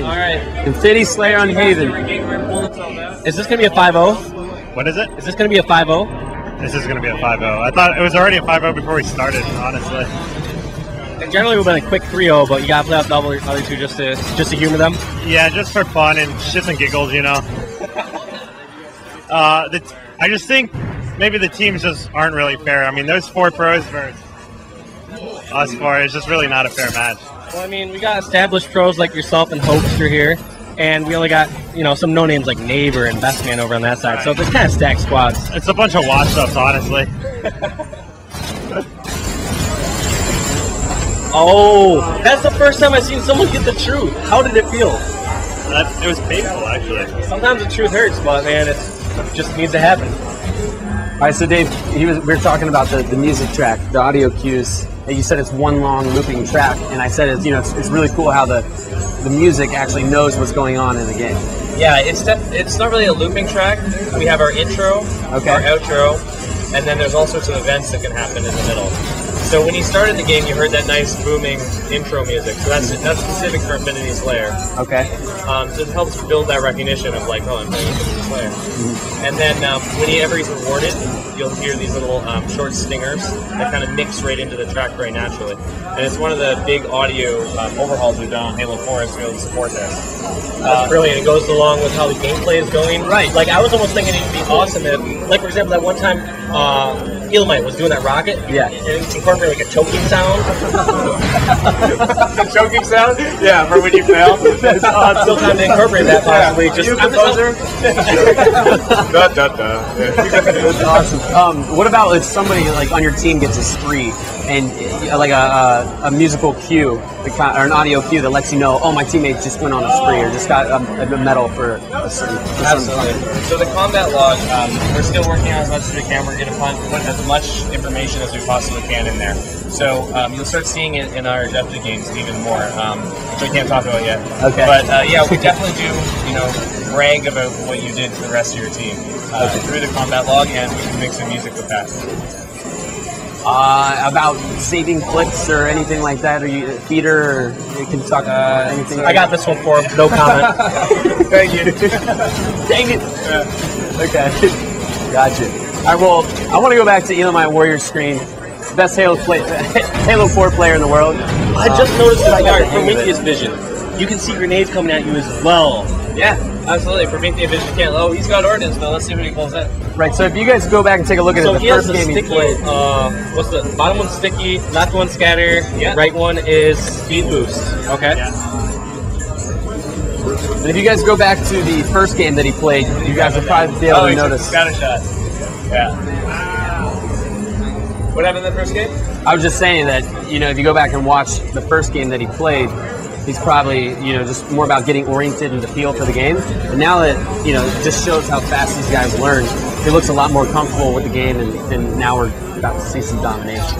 right. Infinity Slayer on Haven. Is this going to be a 5-0? What is it? Is this going to be a 5-0? This is going to be a 5-0. I thought it was already a 5-0 before we started, honestly. And generally we've been a quick 3-0, but you got to play out the other two just to humor them? Yeah, just for fun and shits and giggles, you know. I just think maybe the teams just aren't really fair. I mean, those 4 pros versus us 4 is just really not a fair match. Well, I mean, we got established pros like yourself and Hoaxster here, and we only got, you know, some no-names like Neighbor and Best Man over on that side, so it's kind of stacked squads. It's a bunch of washed-ups, honestly. Oh, that's the first time I've seen someone get the truth. How did it feel? It was painful, actually. Sometimes the truth hurts, but man, it just needs to happen. All right, so Dave, we were talking about the music track, the audio cues. You said it's one long looping track, and I said it's really cool how the music actually knows what's going on in the game. Yeah, it's not really a looping track. We have our intro, our outro, and then there's all sorts of events that can happen in the middle. So when you started the game, you heard that nice booming intro music. So that's specific for Infinity Slayer. Okay. So it helps build that recognition of like, oh, I'm playing Infinity Slayer. Mm-hmm. And then whenever he's rewarded, you'll hear these little short stingers that kind of mix right into the track very naturally. And it's one of the big audio overhauls we've done on Halo 4 is to be able to support that. That's brilliant. It goes along with how the gameplay is going. Right. Like I was almost thinking it'd be awesome if, like for example, that one time Eelmite was doing that rocket. Yeah. And incorporate like a choking sound. The choking sound? Yeah, for when you fail. Still time to incorporate that possibly. Yeah. Just You composer? That's awesome. What about if somebody like on your team gets a spree and like a musical cue or an audio cue that lets you know, oh, my teammate just went on a spree or just got a medal for a certain. Absolutely. So the combat log, we're still working on as much as we can. We're going to put as much information as we possibly can in there. So you'll start seeing it in our objective games even more, which I can't talk about yet. Okay. But yeah, we definitely do, brag about what you did for the rest of your team through the combat log, and we can make some music with that. About saving clicks or anything like that, or theater, or you can talk about anything. I got this one for him. No comment. Thank you. Dang it. Okay. Gotcha. All right, well, I want to go back to Elamite Warrior's screen. Best Halo 4 player in the world. I just noticed that Prometheus vision. You can see grenades coming at you as well. Yeah, absolutely. Prometheus vision can't. Oh, he's got ordnance though. Let's see what he pulls in. Right. So if you guys go back and take a look at the first game he played. What's the bottom one's sticky, left one scatter, right one is speed boost. Okay. Yeah. And if you guys go back to the first game that he played, you guys will probably be able to notice. Scatter shot. Yeah. What happened in the first game? I was just saying that, if you go back and watch the first game that he played, he's probably, just more about getting oriented and the feel for the game. And now that, it just shows how fast these guys learn, he looks a lot more comfortable with the game, and now we're about to see some domination.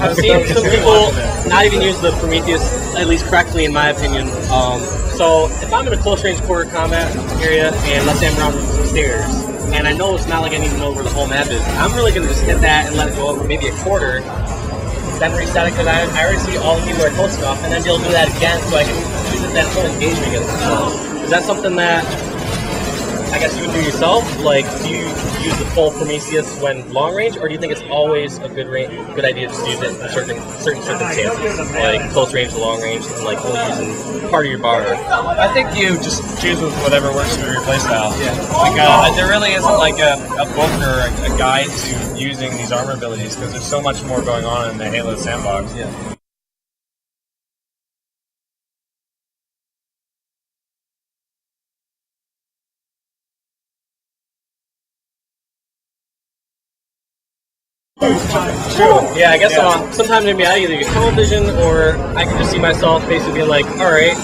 I've seen some people not even use the Prometheus, at least correctly in my opinion. So if I'm in a close range quarter combat area, and let's say I'm around some stairs, and I know it's not like I need to know where the whole map is, I'm really going to just hit that and let it go over maybe a quarter, then reset it, because I already see all the people are close enough, and then they'll do that again so I can use it, that whole engagement against themselves. Is that something that I guess you would do yourself? Like, do you use the full Prometheus when long range, or do you think it's always a good idea to just use it in certain circumstances, like close range to long range, and like only using part of your bar? I think you just choose whatever works for your playstyle. Yeah. Like, there really isn't like a book or a guide to using these armor abilities, because there's so much more going on in the Halo sandbox. Yeah. True. Yeah, I guess sometimes maybe I either get tunnel vision, or I can just see myself basically being like, all right,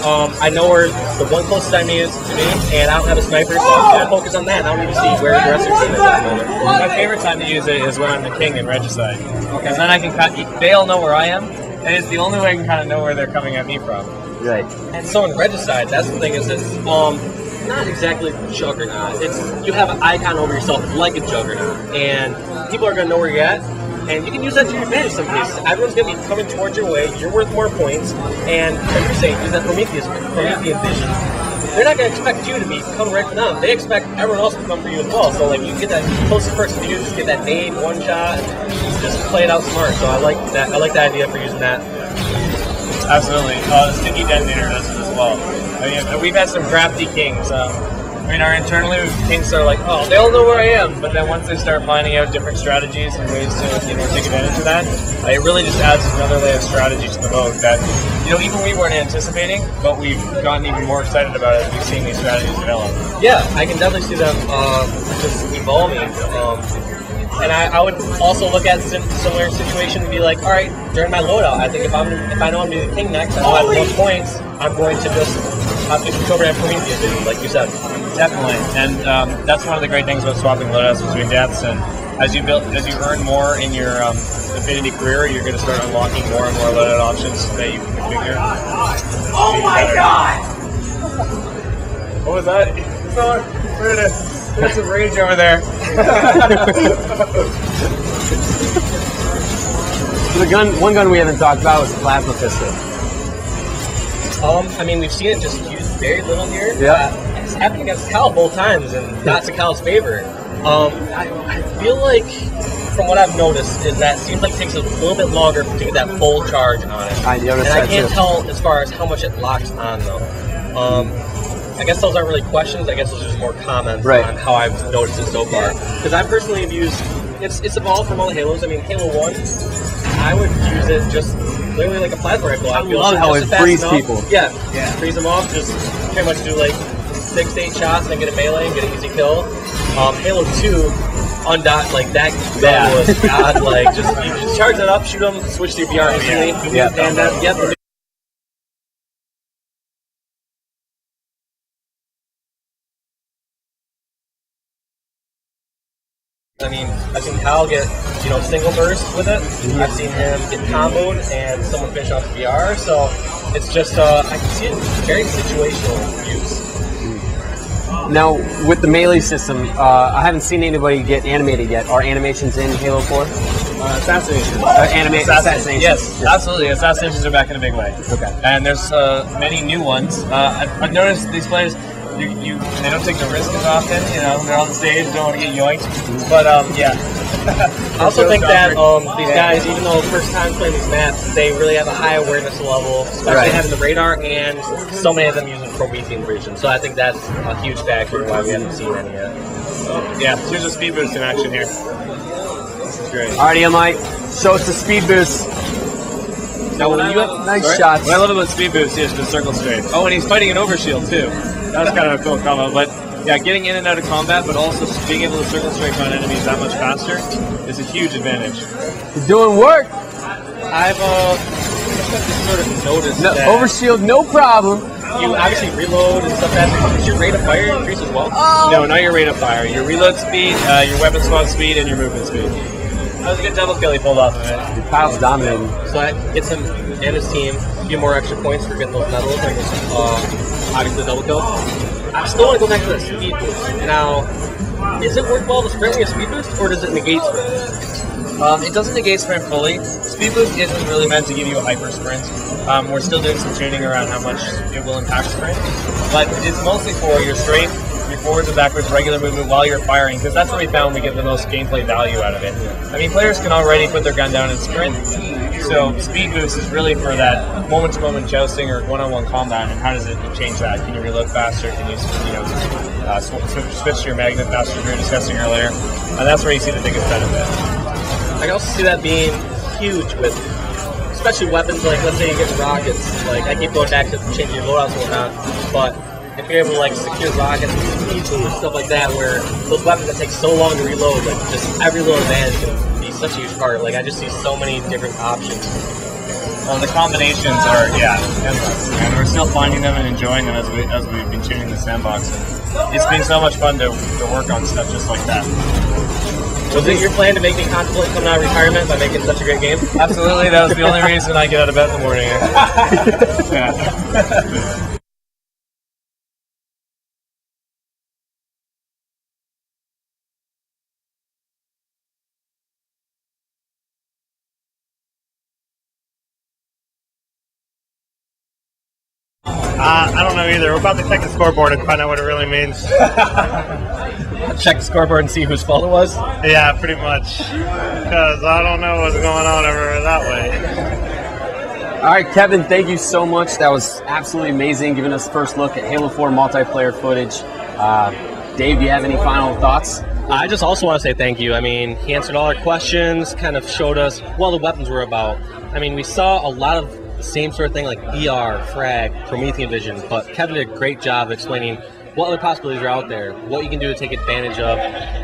I know where the one closest enemy is to me, and I don't have a sniper, so I'm going to focus on that. And I don't need to see where the rest of the team is at the moment. My favorite time to use it is when I'm the king in Regicide. Okay. Because then I can they all know where I am, and it's the only way I can kind of know where they're coming at me from. Right. And so in Regicide, that's the thing, is it's not exactly Juggernaut. It's you have an icon over yourself like a Juggernaut, and people are going to know where you're at. And you can use that to your advantage some cases. Everyone's going to be coming towards your way. You're worth more points. And like you're saying, use that Promethean vision. They're not going to expect you to be coming right for them. They expect everyone else to come for you as well. So like you get that closest person to you, just get that nade, one shot, and just play it out smart. So I like that. I like the idea for using that. Absolutely. The sticky detonator does it as well. I mean, we've had some crafty kings. I mean, our internally kings are like, oh, they all know where I am. But then once they start finding out different strategies and ways to, take advantage of that, it really just adds another layer of strategy to the mode that, even we weren't anticipating, but we've gotten even more excited about it as we've seen these strategies develop. Yeah, I can definitely see them just evolving. And I would also look at similar situation and be like, all right, during my loadout, I think if I know I'm doing the king next, I know I have more points, I'm going to just switch over to Promethean vision, like you said. Definitely, and that's one of the great things about swapping loadouts between deaths. And as you earn more in your affinity career, you're going to start unlocking more and more loadout options that you can configure. Oh my god! What was that? There's some rage over there. One gun we haven't talked about was the plasma pistol. I mean, we've seen it just used very little here. Yeah. It's happened against Cal both times, and not to Cal's favor. I feel like, from what I've noticed, is that it seems like it takes a little bit longer to get that full charge on it. I noticed and that I can't too. tell as far as how much it locks on, though. I guess those aren't really questions. I guess those are just more comments on how I've noticed it so far. Because I personally have used, it's evolved from all the Halos. I mean, Halo 1, I would use it just literally like a plasma rifle. I love how it frees people. Yeah, freeze them off. Just pretty much do like 6 to 8 shots and get a melee and get an easy kill. Halo 2, undot, like that gun was god. Like just you just charge it up, shoot them, switch to your VR instantly, and I mean, I've seen Cal get, single burst with it. I've seen him get comboed and someone finish off the VR. So it's just, I can see it very situational use. Now, with the melee system, I haven't seen anybody get animated yet. Are animations in Halo 4? Assassinations. Assassinations. Yes, absolutely. Assassinations are back in a big way. Okay. And there's many new ones. I've noticed these players, they don't take the risk as often. They're on the stage, don't want to get yoinked. But yeah. I also think that these guys, even though first time playing these maps, they really have a high awareness level, especially having the radar, and so many of them using Promethean vision. So I think that's a huge factor why we haven't seen any yet. Yeah, here's a speed boost in action here. This is great. Alrighty, Mike. Show us the speed boost. Now, when you have nice shots. What I love about speed boost is the circle strafe. Oh, and he's fighting an overshield too. That was kind of a cool combo, but yeah, getting in and out of combat, but also being able to circle strafe on enemies that much faster is a huge advantage. You're doing work. I've sort of noticed that overshield, no problem. You obviously reload and stuff like that. Does your rate of fire increase as well? No, not your rate of fire. Your reload speed, your weapon spawn speed, and your movement speed. That was a good double kill he pulled off of it. Kyle's dominating. So that gets him and his team a few more extra points for getting those medals and obviously the double kill. I still want to go back to that speed boost. Now, is it worthwhile to sprint with a speed boost, or does it negate sprint? It doesn't negate sprint fully. Speed boost isn't really meant to give you a hyper sprint. We're still doing some tuning around how much it will impact sprint, but it's mostly for your straight, your forwards and backwards regular movement while you're firing, because that's where we found we get the most gameplay value out of it. I mean, players can already put their gun down and sprint, so speed boost is really for that moment-to-moment jousting or one-on-one combat. And how does it change that? Can you reload faster? Can you, switch to your magnet faster, as we were discussing earlier? And that's where you see the biggest benefit. I can also see that being huge with, especially weapons like, let's say you get rockets. Like, I keep going back to changing your loadouts and whatnot, but if you're able to secure rockets and speed boost, stuff like that, where those weapons that take so long to reload, just every little advantage can be such a huge part. I just see so many different options. Well, the combinations are, endless. And we're still finding them and enjoying them as we've been tuning the sandbox. And it's been so much fun to work on stuff just like that. Was it your plan to make me contemplate coming out of retirement by making such a great game? Absolutely, that was the only reason I get out of bed in the morning. I don't know either. We're about to check the scoreboard and find out what it really means. Check the scoreboard and see whose fault it was? Yeah, pretty much. Because I don't know what's going on over that way. All right, Kevin, thank you so much. That was absolutely amazing, giving us the first look at Halo 4 multiplayer footage. Dave, do you have any final thoughts? I just also want to say thank you. I mean, he answered all our questions, kind of showed us what the weapons were about. I mean, we saw a lot of the same sort of thing like ER, Frag, Promethean Vision, but Kevin did a great job explaining what other possibilities are out there, what you can do to take advantage of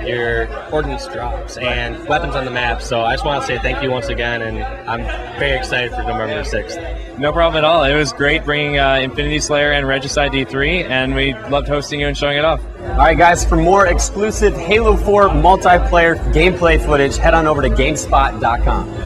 your ordnance drops and weapons on the map. So I just want to say thank you once again, and I'm very excited for November 6th. No problem at all. It was great bringing Infinity Slayer and Regicide D3, and we loved hosting you and showing it off. All right, guys, for more exclusive Halo 4 multiplayer gameplay footage, head on over to GameSpot.com.